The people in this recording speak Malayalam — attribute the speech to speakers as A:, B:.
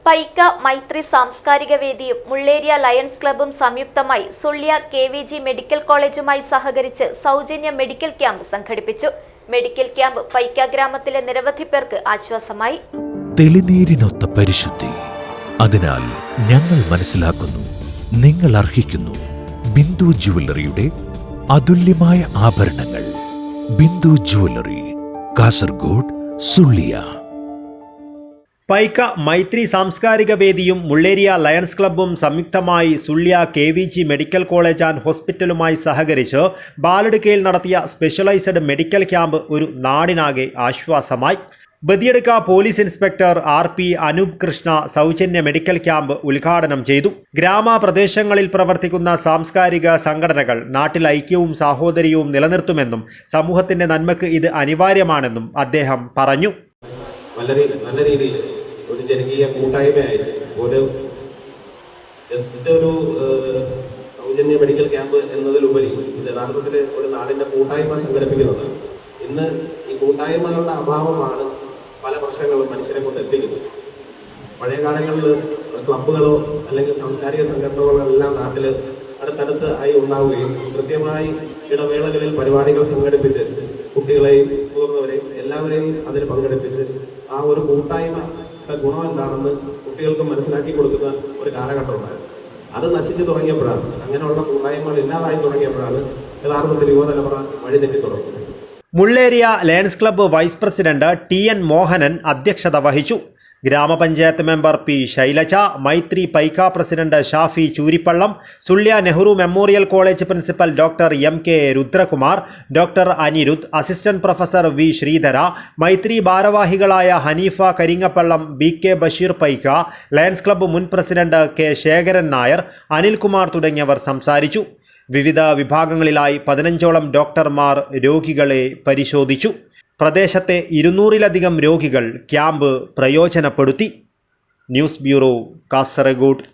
A: പൈക്ക മൈത്രി സാംസ്കാരിക വേദിയും മുള്ളേരിയ ലയൺസ് ക്ലബ്ബും സംയുക്തമായി സുള്ളിയ KVG മെഡിക്കൽ കോളേജുമായി സഹകരിച്ച് സൗജന്യ മെഡിക്കൽ ക്യാമ്പ് സംഘടിപ്പിച്ചു. മെഡിക്കൽ ക്യാമ്പ് പൈക്ക ഗ്രാമത്തിലെ നിരവധി പേർക്ക് ആശ്വാസമായി.
B: തെളിനീരിനൊത്ത പരിശുദ്ധി, അതിനാൽ ഞങ്ങൾ മനസ്സിലാക്കുന്നു, നിങ്ങൾ അർഹിക്കുന്നു. ബിന്ദു ജുവല്ലറിയുടെ അതുല്യമായ ആഭരണങ്ങൾ. ബിന്ദു ജുവല്ലറി, കാസർഗോഡ്, സുള്ളിയ.
C: പൈക്ക മൈത്രി സാംസ്കാരിക വേദിയും മുള്ളേരിയ ലയൺസ് ക്ലബ്ബും സംയുക്തമായി Sullia KVG medical college and ഹോസ്പിറ്റലുമായി സഹകരിച്ച് ബാലടുക്കയിൽ നടത്തിയ സ്പെഷ്യലൈസ്ഡ് മെഡിക്കൽ ക്യാമ്പ് ഒരു നാടിനാകെ ആശ്വാസമായി. Badiadka police inspector RP Anoop Krishna സൗജന്യ മെഡിക്കൽ ക്യാമ്പ് ഉദ്ഘാടനം ചെയ്തു. ഗ്രാമപ്രദേശങ്ങളിൽ പ്രവർത്തിക്കുന്ന സാംസ്കാരിക സംഘടനകൾ നാട്ടിൽ ഐക്യവും സാഹോദര്യവും നിലനിർത്തുമെന്നും സമൂഹത്തിന്റെ നന്മയ്ക്ക് ഇത് അനിവാര്യമാണെന്നും അദ്ദേഹം പറഞ്ഞു.
D: നല്ല രീതിയിൽ ഒരു ജനകീയ കൂട്ടായ്മയായിട്ട് ഒരു സൗജന്യ മെഡിക്കൽ ക്യാമ്പ് എന്നതിലുപരി യഥാർത്ഥത്തിൽ ഒരു നാടിൻ്റെ കൂട്ടായ്മ സംഘടിപ്പിക്കുന്നത്. ഇന്ന് ഈ കൂട്ടായ്മകളുടെ അഭാവമാണ് പല പ്രശ്നങ്ങളും മനുഷ്യരെ കൊണ്ട് എത്തിക്കുന്നത്. പഴയ കാലങ്ങളിൽ ക്ലബ്ബുകളോ അല്ലെങ്കിൽ സാംസ്കാരിക സംഘടനകളോ എല്ലാം നാട്ടിൽ അടുത്തടുത്ത് ആയി ഉണ്ടാവുകയും കൃത്യമായി ഇടവേളകളിൽ പരിപാടികൾ സംഘടിപ്പിച്ച് കുട്ടികളെയും മുതിർന്നവരെയും എല്ലാവരെയും അതിൽ പങ്കെടുപ്പിച്ച് ആ ഒരു കൂട്ടായ്മയുടെ ഗുണം എന്താണെന്ന് കുട്ടികൾക്ക് മനസ്സിലാക്കി കൊടുക്കുന്ന ഒരു കാലഘട്ടം ഉണ്ടായിരുന്നു. അത് നശിച്ചു തുടങ്ങിയപ്പോഴാണ്, അങ്ങനെയുള്ള കൂട്ടായ്മകൾ ഇല്ലാതായി തുടങ്ങിയപ്പോഴാണ് യഥാർത്ഥത്തിൽ യുവതലമുറ വഴിതെറ്റി തുടങ്ങുന്നത്.
C: Mulleria lions club vice president TN Mohanan അധ്യക്ഷത വഹിച്ചു. ഗ്രാമപഞ്ചായത്ത് member P Shailaja, Maithri Paika president Shafi Chooripallam, Sullia Nehru memorial college principal doctor MK Rudrakumar, doctor Anirudh, assistant professor V Sreedhara, Maithri ഭാരവാഹികളായ Haneefa Karingappallam, BK Basheer Paika, lions club മുൻ പ്രസിഡന്റ് K ശേഖരൻ നായർ, അനിൽകുമാർ തുടങ്ങിയവർ സംസാരിച്ചു. വിവിധ വിഭാഗങ്ങളിലായി 15ഓളം ഡോക്ടർമാർ രോഗികളെ പരിശോധിച്ചു. പ്രദേശത്തെ 200-ലധികം രോഗികൾ ക്യാമ്പ് പ്രയോജനപ്പെടുത്തി. News bureau, Kasaragod.